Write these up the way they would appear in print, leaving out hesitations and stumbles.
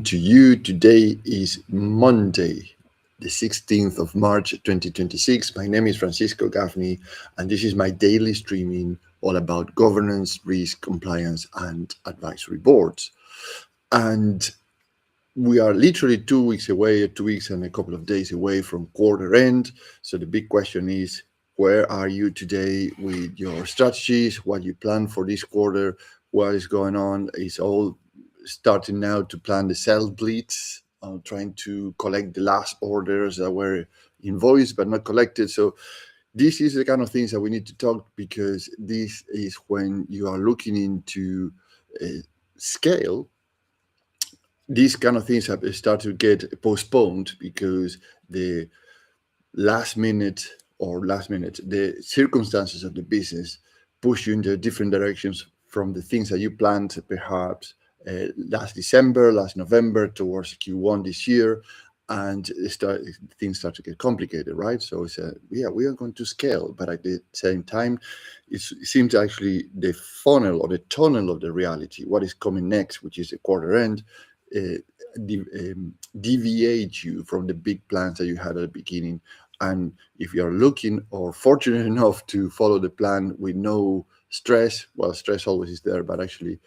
to you. Today is Monday, the 16th of March 2026. My name is Francisco Gaffney, and this is my daily streaming all about governance, risk, compliance, and advisory boards. And we are literally 2 weeks away, 2 weeks and a couple of days away from quarter end. So the big question is, where are you today with your strategies? What you plan for this quarter? What is going on? It's all starting now to plan the sales blitz, trying to collect the last orders that were invoiced but not collected. So this is the kind of things that we need to talk, because this is when you are looking into scale. These kind of things have started to get postponed because the the circumstances of the business push you into different directions from the things that you planned perhaps last December, last November, towards Q1 this year, and things start to get complicated, right? So we are going to scale, but at the same time, it seems actually the funnel or the tunnel of the reality, what is coming next, which is the quarter end, uh, deviate you from the big plans that you had at the beginning. And if you're looking or fortunate enough to follow the plan with no stress, well, stress always is there, but actually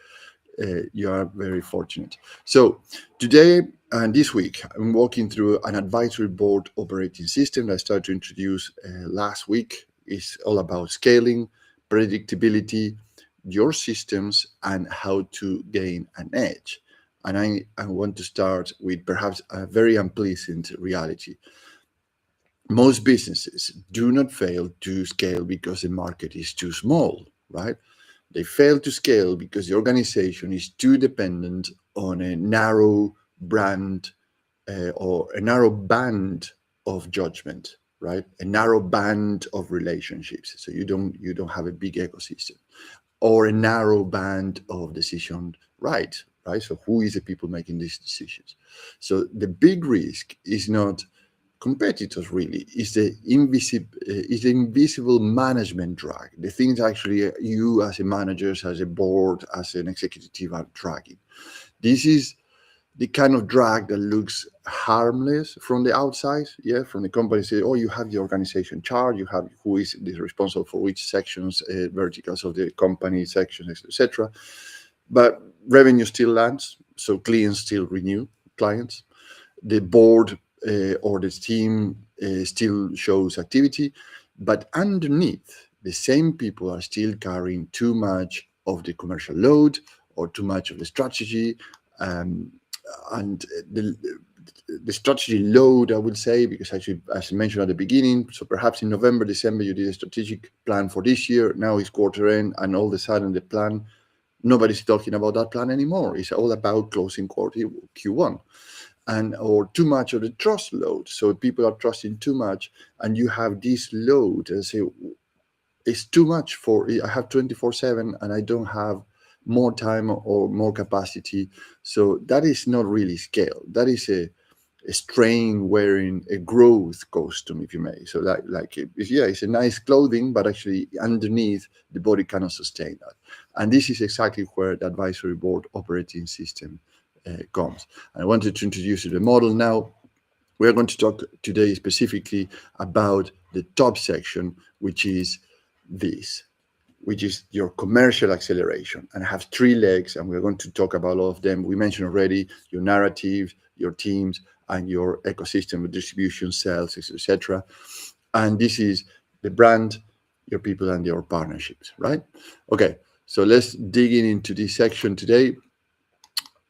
you are very fortunate. So today and this week, I'm walking through an advisory board operating system that I started to introduce last week. It's all about scaling, predictability, your systems, and how to gain an edge. And I want to start with perhaps a very unpleasant reality. Most businesses do not fail to scale because the market is too small, right? They fail to scale because the organization is too dependent on a narrow brand or a narrow band of judgment, right? A narrow band of relationships. So you don't have a big ecosystem, or a narrow band of decision right? So who is the people making these decisions? So the big risk is not competitors, really. Is the invisible management drag, the things actually you as a manager, as a board, as an executive team are dragging. This is the kind of drag that looks harmless from the outside. Yeah, from the company, say, oh, you have the organization chart, you have who is responsible for which sections, verticals of the company, sections, etc. But revenue still lands, so clients still renew clients. The board or the team still shows activity, but underneath, the same people are still carrying too much of the commercial load or too much of the strategy. Um, and the strategy load, I would say, because actually, as I mentioned at the beginning, so perhaps in November, December, you did a strategic plan for this year. Now it's quarter end, and all of a sudden the plan, nobody's talking about that plan anymore. It's all about closing quarter Q1, and or too much of the trust load. So people are trusting too much, and you have this load and say it's too much for I have 24/7 and I don't have more time or more capacity. So that is not really scale. That is a strain wearing a growth costume, if you may. So that, like, it's a nice clothing, but actually underneath the body cannot sustain that. And this is exactly where the advisory board operating system comes. And I wanted to introduce you to the model now. We're going to talk today specifically about the top section, which is this, which is your commercial acceleration, and have three legs, and we're going to talk about all of them. We mentioned already your narrative, your teams, and your ecosystem of distribution, sales, etc. And this is the brand, your people, and your partnerships, right? Okay, so let's dig into this section today.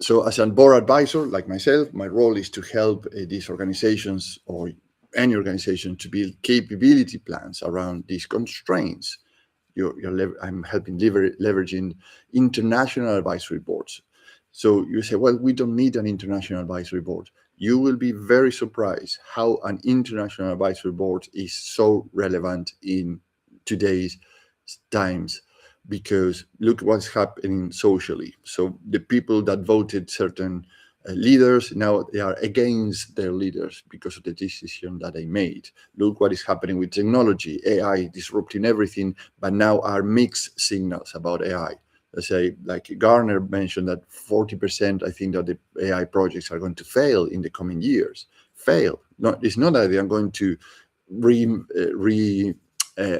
So as a board advisor, like myself, my role is to help these organizations or any organization to build capability plans around these constraints. I'm helping leveraging international advisory boards. So you say, well, we don't need an international advisory board. You will be very surprised how an international advisory board is so relevant in today's times, because look what's happening socially. So the people that voted certain leaders, now they are against their leaders because of the decision that they made. Look what is happening with technology, AI disrupting everything, but now are mixed signals about AI. let's say, like Garner mentioned, that 40%, I think, that the AI projects are going to fail in the coming years. Fail. It's not that they are going to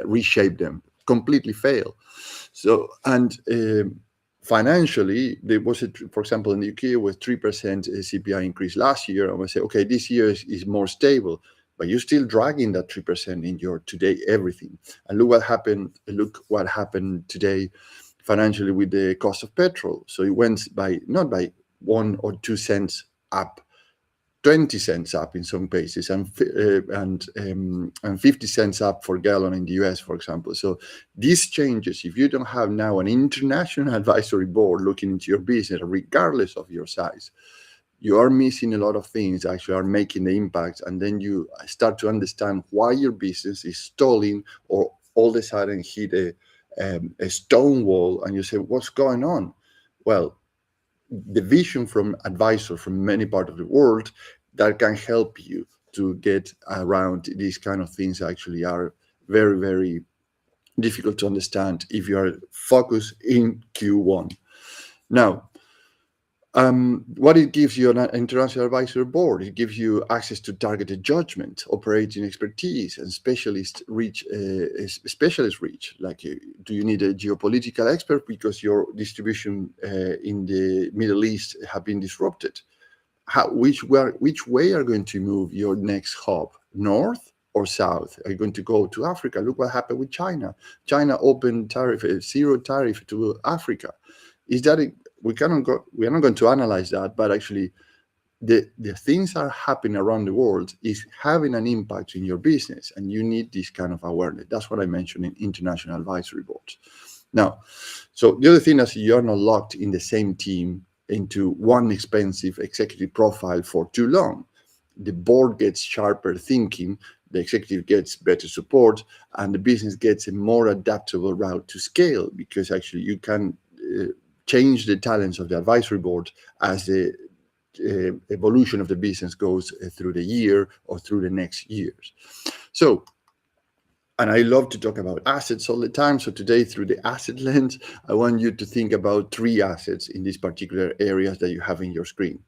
reshape them. Completely fail. So, and financially, there was, for example, in the UK, was 3% CPI increase last year, and we say, okay, this year is more stable, but you're still dragging that 3% in your today everything. And look what happened. Look what happened today financially with the cost of petrol. So it went by not by 1 or 2 cents up, 20 cents up in some cases, and 50 cents up for gallon in the US, for example. So these changes, if you don't have now an international advisory board looking into your business, regardless of your size, you are missing a lot of things actually are making the impact. And then you start to understand why your business is stalling or all of a sudden hit a stone wall, and you say, what's going on? Well, the vision from advisors from many parts of the world that can help you to get around these kind of things actually are very, very difficult to understand if you are focused in Q1. Now, what it gives you an international advisory board, it gives you access to targeted judgment, operating expertise, and specialist reach. Like, do you need a geopolitical expert because your distribution in the Middle East have been disrupted? Which way are going to move your next hub, north or south? Are you going to go to Africa? Look what happened with China. China opened zero tariff to Africa. Is that we are not going to analyze that, but actually the things are happening around the world is having an impact in your business, and you need this kind of awareness. That's what I mentioned in international advisory boards. Now, so the other thing is you're not locked in the same team into one expensive executive profile for too long. The board gets sharper thinking, the executive gets better support, and the business gets a more adaptable route to scale, because actually you can change the talents of the advisory board as the evolution of the business goes through the year or through the next years. So, and I love to talk about assets all the time. So today, through the asset lens, I want you to think about 3 assets in these particular areas that you have in your screen.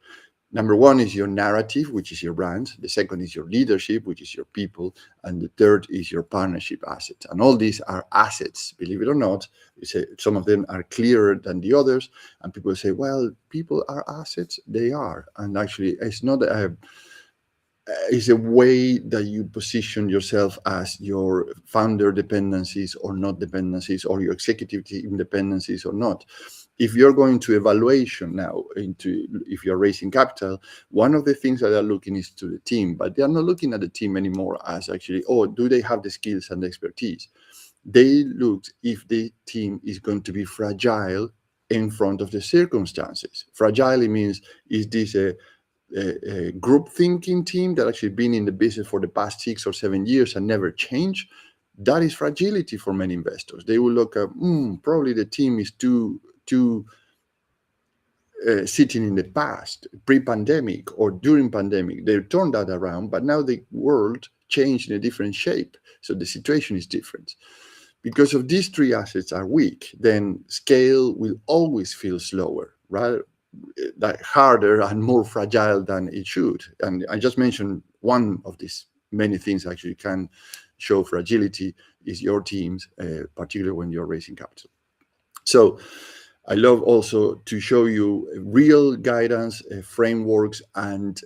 Number 1 is your narrative, which is your brand. The second is your leadership, which is your people. And the third is your partnership asset. And all these are assets, believe it or not. Some of them are clearer than the others. And people say, well, people are assets. They are. And actually, it's not it's a way that you position yourself as your founder dependencies or not dependencies, or your executive team dependencies or not. If you're going to evaluation now if you're raising capital, one of the things that they're looking is to the team, but they are not looking at the team anymore as actually, do they have the skills and the expertise? They look if the team is going to be fragile in front of the circumstances. Fragile means, is this a group thinking team that actually been in the business for the past 6 or 7 years and never changed? That is fragility for many investors. They will look at probably the team is too sitting in the past, pre-pandemic or during pandemic. They turned that around, but now the world changed in a different shape, so the situation is different. Because of these 3 assets are weak, then scale will always feel slower, right? Like harder and more fragile than it should. And I just mentioned one of these many things actually can show fragility is your teams, particularly when you're raising capital. So I love also to show you real guidance, frameworks, and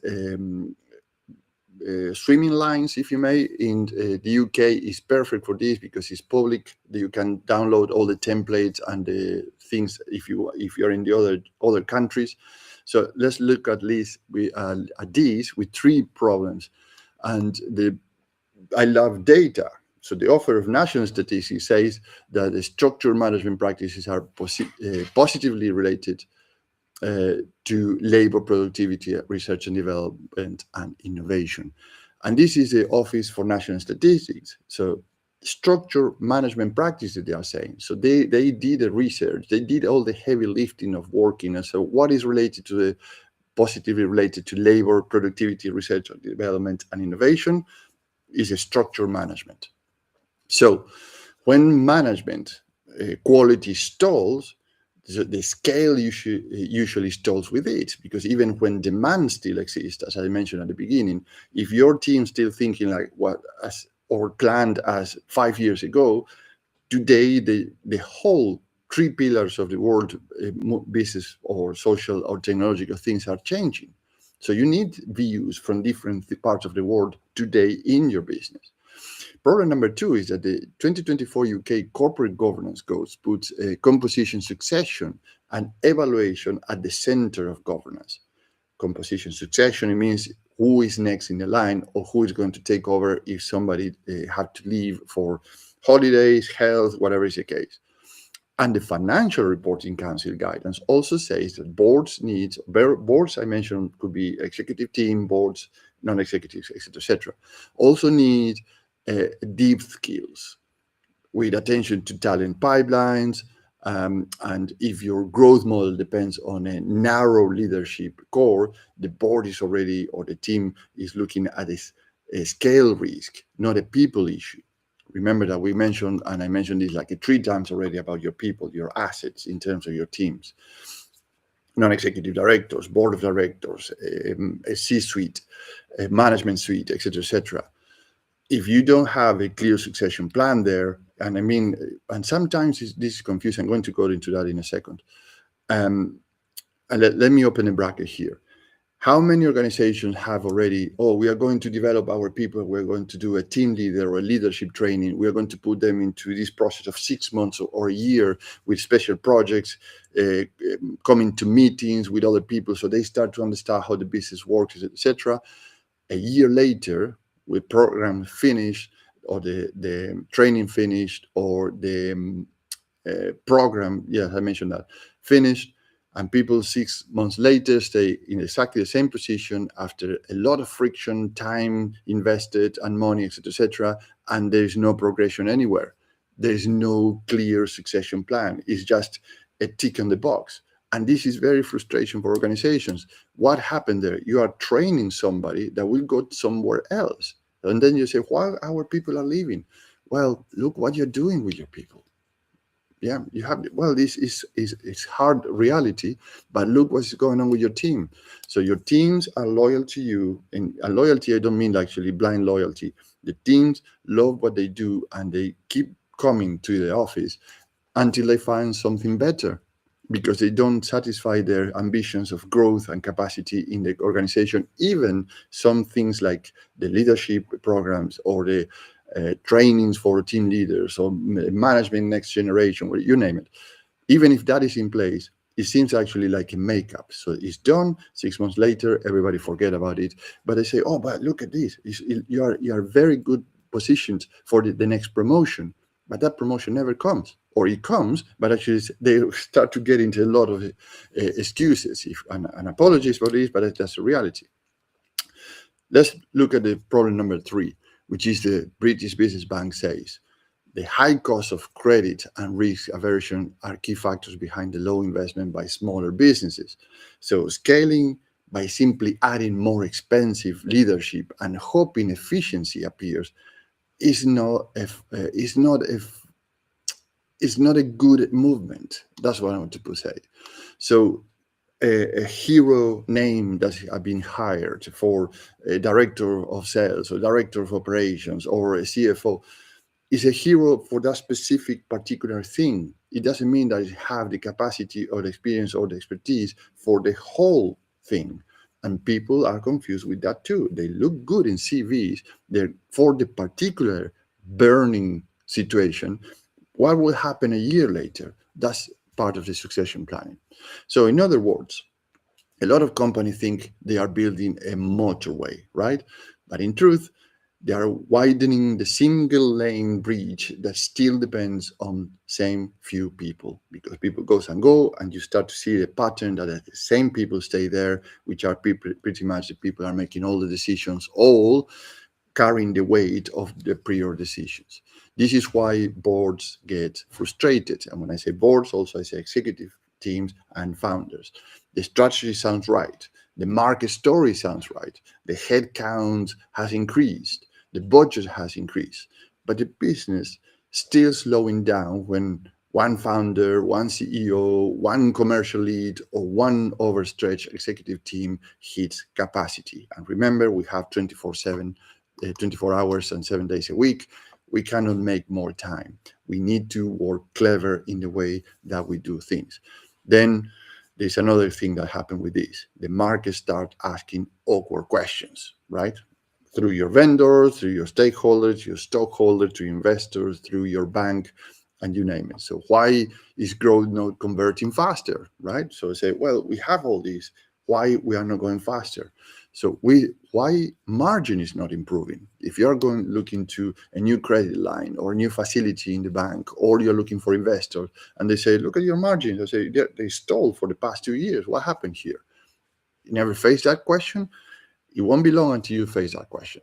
swimming lines, if you may. In the UK is perfect for this because it's public. You can download all the templates and the things if you're in the other countries. So let's look at these with 3 problems. And I love data. So the author of National Statistics says that the structured management practices are positively related to labor productivity, research and development, and innovation. And this is the Office for National Statistics. So structured management practices, they are saying. So they did the research, they did all the heavy lifting of working. And so what is related to the positively related to labor, productivity, research and development, and innovation is a structured management. So when management quality stalls, The scale usually stalls with it, because even when demand still exists, as I mentioned at the beginning, if your team still thinking like what as or planned as 5 years ago, today the whole three pillars of the world business or social or technological things are changing. So you need views from different parts of the world today in your business. Problem number two is that the 2024 UK corporate governance codes puts a composition, succession, and evaluation at the center of governance. Composition succession, it means who is next in the line or who is going to take over if somebody had to leave for holidays, health, whatever is the case. And the Financial Reporting Council guidance also says that boards I mentioned could be executive team, boards, non-executives, etc., etc., also need deep skills with attention to talent pipelines. And if your growth model depends on a narrow leadership core, the board is already, or the team is looking at a scale risk, not a people issue. Remember that we mentioned, and I mentioned this like 3 times already, about your people, your assets in terms of your teams, non-executive directors, board of directors, a C-suite, a management suite, etc., etc. If you don't have a clear succession plan there, and I mean, and sometimes this is confusing. I'm going to go into that in a second. And let me open a bracket here. How many organizations have already, oh, we are going to develop our people, we're going to do a team leader or a leadership training, we're going to put them into this process of 6 months or a year with special projects, coming to meetings with other people so they start to understand how the business works, etc. A year later, with program finished, or the training finished, or the program, yes, I mentioned that, finished, and people 6 months later stay in exactly the same position after a lot of friction, time invested, and money, etc., etc., and there's no progression anywhere. There's no clear succession plan. It's just a tick on the box. And this is very frustration for organizations. What happened there? You are training somebody that will go somewhere else. And then you say, why our people are leaving? Well, look what you're doing with your people. Yeah, you have, well, this is hard reality, but look what's going on with your team. So your teams are loyal to you, and loyalty, I don't mean actually blind loyalty. The teams love what they do, and they keep coming to the office until they find something better, because they don't satisfy their ambitions of growth and capacity in the organization. Even some things like the leadership programs or the trainings for team leaders or management next generation, or you name it. Even if that is in place, it seems actually like a makeup. So it's done. 6 months later, everybody forget about it. But they say, "Oh, but look at this! You are very good positioned for the next promotion." But that promotion never comes, or it comes, but actually they start to get into a lot of excuses and apologies for this, but that's the reality. Let's look at the problem number 3, which is the British Business Bank says. The high cost of credit and risk aversion are key factors behind the low investment by smaller businesses. So scaling by simply adding more expensive leadership and hoping efficiency appears is not a good movement. That's what I want to say. So a hero name that have been hired for a director of sales or director of operations or a CFO is a hero for that specific particular thing. It doesn't mean that it have the capacity or the experience or the expertise for the whole thing. And people are confused with that too. They look good in CVs. They're for the particular burning situation. What will happen a year later? That's part of the succession planning. So in other words, a lot of companies think they are building a motorway, right? But in truth, they are widening the single lane bridge that still depends on same few people, because people goes and go, and you start to see the pattern that the same people stay there, which are pretty much the people are making all the decisions, all carrying the weight of the prior decisions. This is why boards get frustrated. And when I say boards, also I say executive teams and founders. The strategy sounds right. The market story sounds right. The headcount has increased. The budget has increased. But the business still slowing down when one founder, one CEO, one commercial lead, or one overstretched executive team hits capacity. And remember, we have 24/7, 24 hours and 7 days a week. We cannot make more time. We need to work clever in the way that we do things. Then there's another thing that happened with this. The market start asking awkward questions, right? Through your vendors, through your stakeholders, your stockholders, through investors, through your bank, and you name it. So why is growth not converting faster, right? So I say, well, we have all these. Why we are not going faster? So why margin is not improving? If you are going looking to a new credit line or a new facility in the bank, or you're looking for investors, and they say, look at your margins. I say, they stalled for the past 2 years. What happened here? You never face that question. It won't be long until you face that question.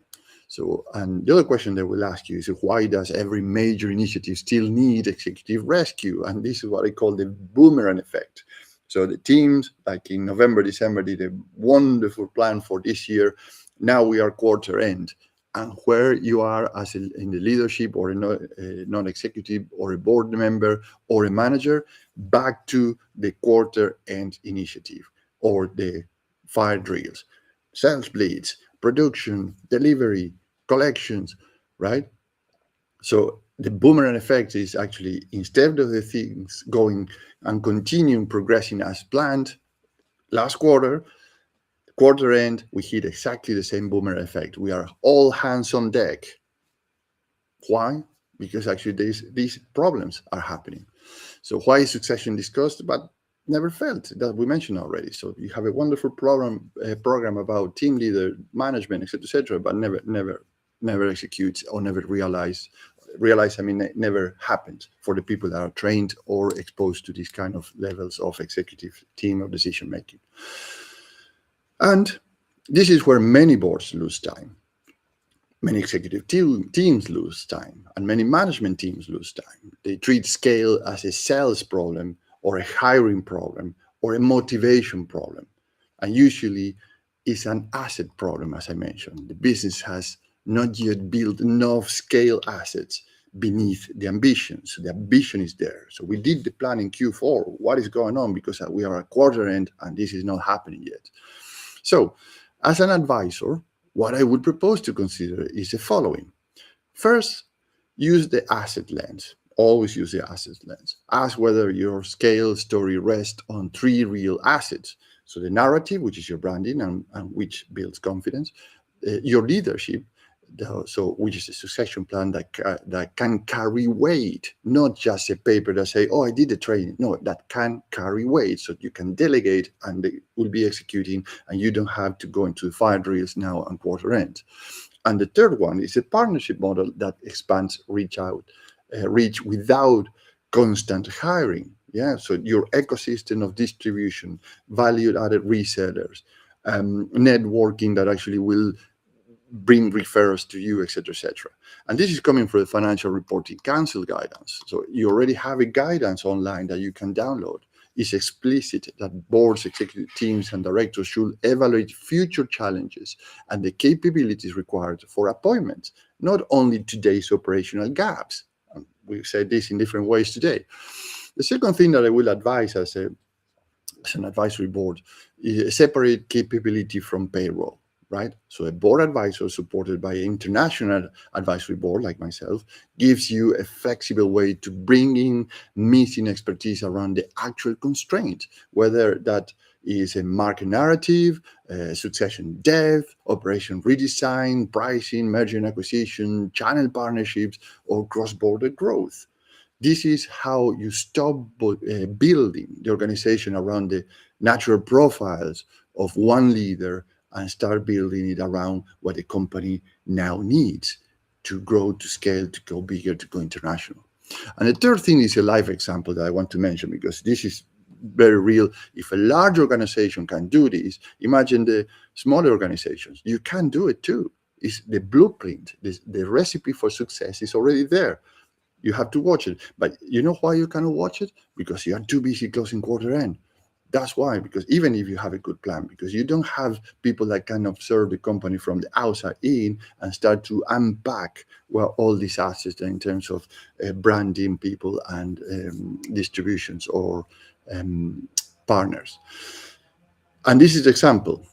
So, and the other question they will ask you is, why does every major initiative still need executive rescue? And this is what I call the boomerang effect. So the teams, like in November, December, did a wonderful plan for this year. Now we are quarter end. And where you are as in the leadership or a non-executive or a board member or a manager, back to the quarter end initiative or the fire drills, sales bleeds, production, delivery, collections, right? So the boomerang effect is actually, instead of the things going and continuing progressing as planned, last quarter end, we hit exactly the same boomerang effect. We are all hands on deck. Why? Because actually these problems are happening. So why is succession discussed but never felt? That we mentioned already. So you have a wonderful program about team leader management, etc., but never executes or never realize. I mean, it never happened for the people that are trained or exposed to these kind of levels of executive team or decision making. And this is where many boards lose time. Many executive teams lose time, and many management teams lose time. They treat scale as a sales problem or a hiring problem or a motivation problem. And usually it's an asset problem, as I mentioned. The business has not yet built enough scale assets beneath the ambition. So the ambition is there. So we did the plan in Q4. What is going on? Because we are at quarter end and this is not happening yet. So as an advisor, what I would propose to consider is the following. First, use the asset lens. Always use the asset lens. Ask whether your scale story rests on 3 real assets. So the narrative, which is your branding and which builds confidence, your leadership, which is a succession plan that can carry weight, not just a paper that say, oh, I did the training. No, that can carry weight, so you can delegate and they will be executing, and you don't have to go into the fire drills now on quarter end. And the third one is a partnership model that expands reach without constant hiring. Yeah, so your ecosystem of distribution, value-added resellers, networking that actually will bring referrals to you, etc., etc. And this is coming from the Financial Reporting Council guidance. So you already have a guidance online that you can download. It's explicit that boards, executive teams, and directors should evaluate future challenges and the capabilities required for appointments, not only today's operational gaps. And we've said this in different ways today. The second thing that I will advise as an advisory board is separate capability from payroll. Right? So a board advisor supported by an international advisory board like myself gives you a flexible way to bring in missing expertise around the actual constraints, whether that is a market narrative, succession depth, operation redesign, pricing, merger and acquisition, channel partnerships, or cross-border growth. This is how you stop building the organization around the natural profiles of one leader and start building it around what the company now needs to grow, to scale, to go bigger, to go international. And the third thing is a live example that I want to mention, because this is very real. If a large organization can do this, imagine the smaller organizations. You can do it too. It's the blueprint, the recipe for success is already there. You have to watch it. But you know why you cannot watch it? Because you are too busy closing quarter end. That's why, because even if you have a good plan, because you don't have people that can observe the company from the outside in and start to unpack well all these assets in terms of branding, people, and distributions or um, partners. And this is the example.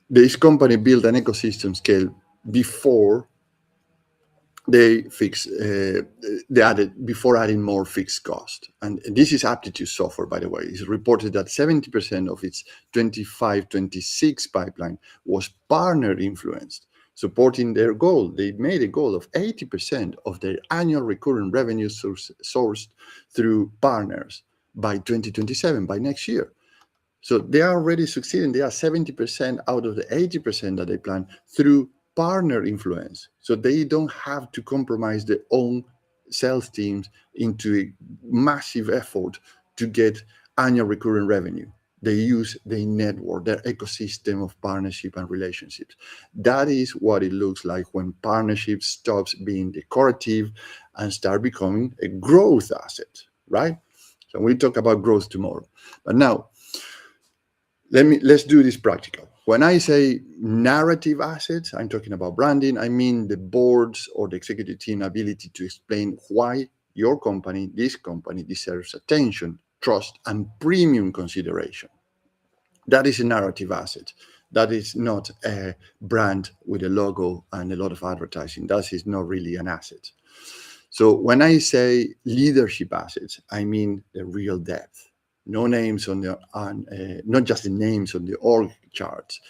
This company built an ecosystem scale before they fix they added before adding more fixed cost. And this is aptitude software, by the way. It's reported that 70% of its 25-26 pipeline was partner influenced, supporting their goal. They made a goal of 80% of their annual recurring revenue sourced through partners by 2027, by next year. So they are already succeeding. They are 70% out of the 80% that they plan through partner influence. So they don't have to compromise their own sales teams into a massive effort to get annual recurring revenue. They use their network, their ecosystem of partnership and relationships. That is what it looks like when partnership stops being decorative and start becoming a growth asset, right? So we'll talk about growth tomorrow. But now, let's do this practical. When I say narrative assets, I'm talking about branding. I mean the board's or the executive team ability to explain why your company, this company, deserves attention, trust, and premium consideration. That is a narrative asset. That is not a brand with a logo and a lot of advertising. That is not really an asset. So when I say leadership assets, I mean the real depth. No names not just the names on the org charts,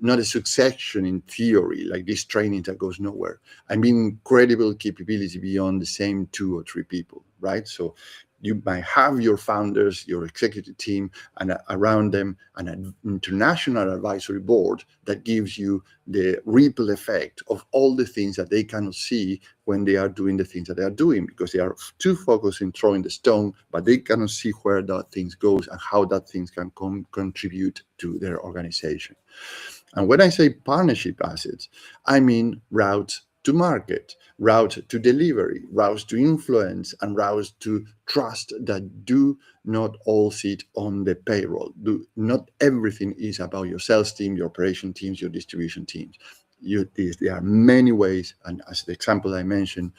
not a succession in theory like this training that goes nowhere. I mean credible capability beyond the same 2 or 3 people, right? So you might have your founders, your executive team, and around them an international advisory board that gives you the ripple effect of all the things that they cannot see when they are doing the things that they are doing, because they are too focused in throwing the stone, but they cannot see where that thing goes and how that thing can contribute to their organization. And when I say partnership assets, I mean routes to market, route to delivery, routes to influence, and routes to trust that do not all sit on the payroll. Not everything is about your sales team, your operation teams, your distribution teams. There are many ways, and as the example I mentioned,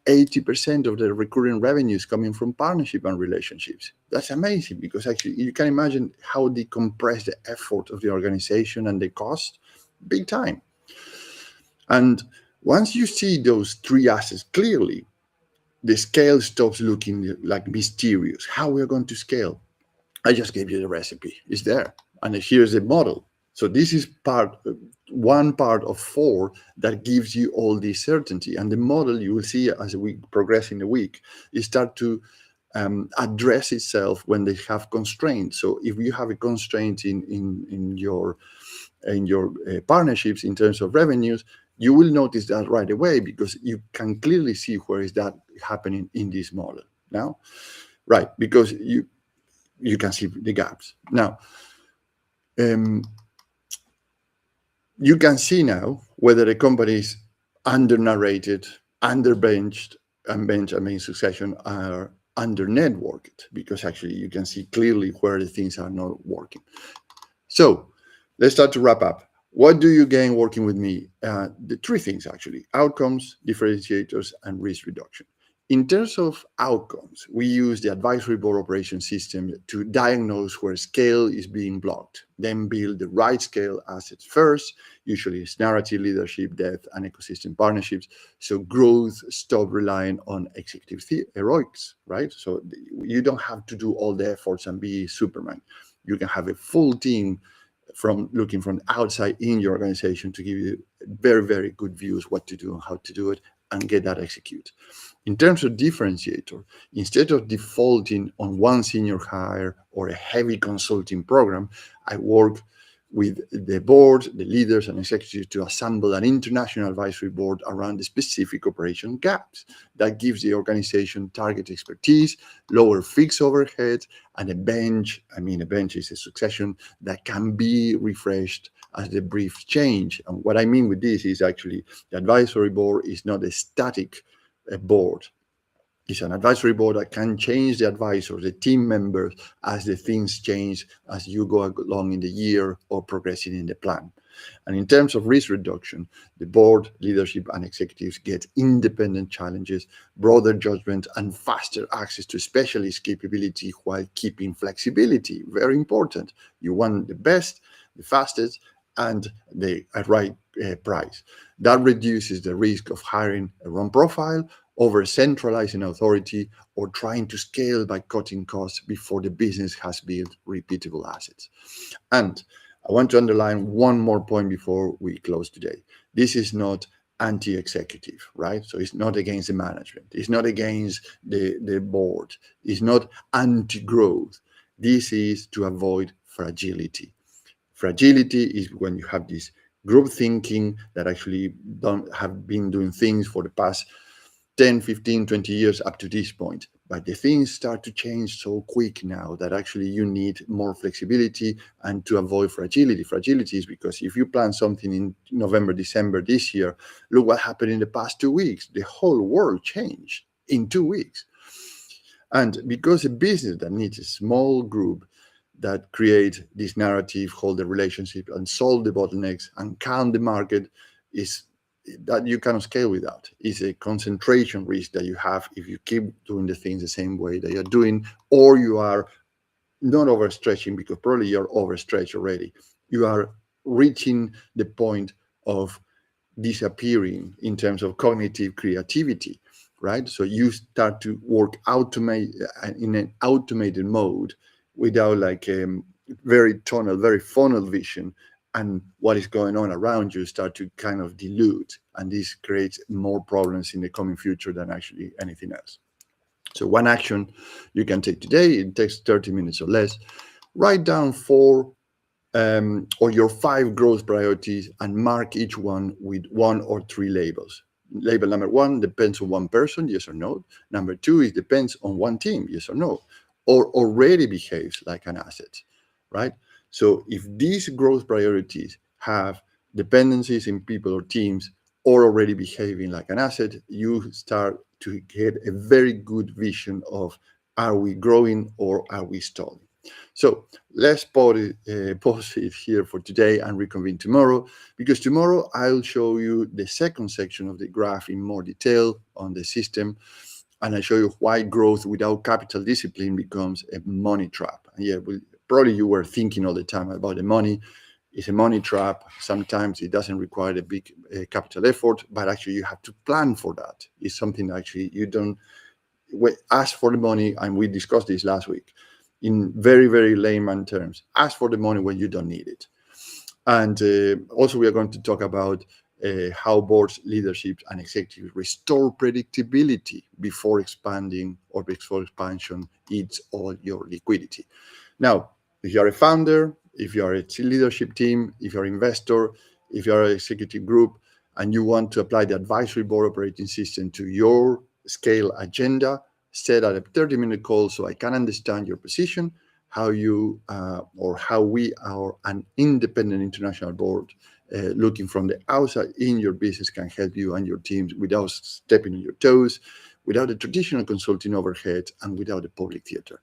80% of the recurring revenue is coming from partnership and relationships. That's amazing, because actually you can imagine how they compress the effort of the organization and the cost big time. And once you see those 3 assets clearly, the scale stops looking like mysterious. How we are going to scale? I just gave you the recipe. It's there. And here's the model. So this is one part of 4 that gives you all this certainty. And the model, you will see as we progress in the week, is start to address itself when they have constraints. So if you have a constraint in your partnerships in terms of revenues, you will notice that right away, because you can clearly see where is that happening in this model now, right? Because you can see the gaps. Now, you can see now whether a company is under-narrated, under-benched, and bench, I mean succession, are under-networked, because actually you can see clearly where the things are not working. So let's start to wrap up. What do you gain working with me? The 3 things, actually: outcomes, differentiators, and risk reduction. In terms of outcomes, we use the advisory board operation system to diagnose where scale is being blocked, then build the right scale assets first. Usually it's narrative, leadership, depth, and ecosystem partnerships. So growth stop relying on executive heroics, right? So you don't have to do all the efforts and be Superman. You can have a full team from looking from outside in your organization to give you very, very good views what to do and how to do it, and get that execute. In terms of differentiator, instead of defaulting on one senior hire or a heavy consulting program, I work with the board, the leaders, and executives to assemble an international advisory board around the specific operation gaps. That gives the organization target expertise, lower fixed overhead, and a bench. I mean, a bench is a succession that can be refreshed as the briefs change. And what I mean with this is actually the advisory board is not a static board. It's an advisory board that can change the advisors, the team members, as the things change as you go along in the year or progressing in the plan. And in terms of risk reduction, the board, leadership, and executives get independent challenges, broader judgment, and faster access to specialist capability while keeping flexibility. Very important. You want the best, the fastest, and the right price. That reduces the risk of hiring a wrong profile, over centralizing authority, or trying to scale by cutting costs before the business has built repeatable assets. And I want to underline one more point before we close today. This is not anti-executive, right? So it's not against the management. It's not against the board. It's not anti-growth. This is to avoid fragility. Fragility is when you have this group thinking that actually don't have been doing things for the past 10, 15, 20 years up to this point. But the things start to change so quick now that actually you need more flexibility and to avoid fragility. Fragility is because if you plan something in November, December this year, look what happened in the past 2 weeks. The whole world changed in 2 weeks. And because a business that needs a small group that create this narrative, hold the relationship, and solve the bottlenecks and calm the market is that you cannot scale without. It's a concentration risk that you have if you keep doing the things the same way that you're doing, or you are not overstretching because probably you're overstretched already. You are reaching the point of disappearing in terms of cognitive creativity, right? So you start to work in an automated mode without like very tunnel, very funnel vision, and what is going on around you start to kind of dilute, and this creates more problems in the coming future than actually anything else. So one action you can take today, it takes 30 minutes or less. Write down four or your 5 growth priorities and mark each one with 1 or 3 labels. Label number 1 depends on one person, yes or no. Number 2 is depends on one team, yes or no, or already behaves like an asset, right? So if these growth priorities have dependencies in people or teams or already behaving like an asset, you start to get a very good vision of, are we growing or are we stalling? So let's pause it here for today and reconvene tomorrow, because tomorrow I'll show you the second section of the graph in more detail on the system, and I show you why growth without capital discipline becomes a money trap. And yeah, probably you were thinking all the time about the money. It's a money trap. Sometimes it doesn't require a big capital effort, but actually you have to plan for that. It's something actually you don't ask for the money, and we discussed this last week in very, very layman terms. Ask for the money when you don't need it. And also we are going to talk about how boards, leadership, and executives restore predictability before expanding or before expansion eats all your liquidity. Now, if you're a founder, if you're a leadership team, if you're an investor, if you're an executive group, and you want to apply the advisory board operating system to your scale agenda, set up a 30-minute call so I can understand your position, how you or how we are an independent international board looking from the outside in your business can help you and your teams without stepping on your toes, without the traditional consulting overhead, and without the public theater.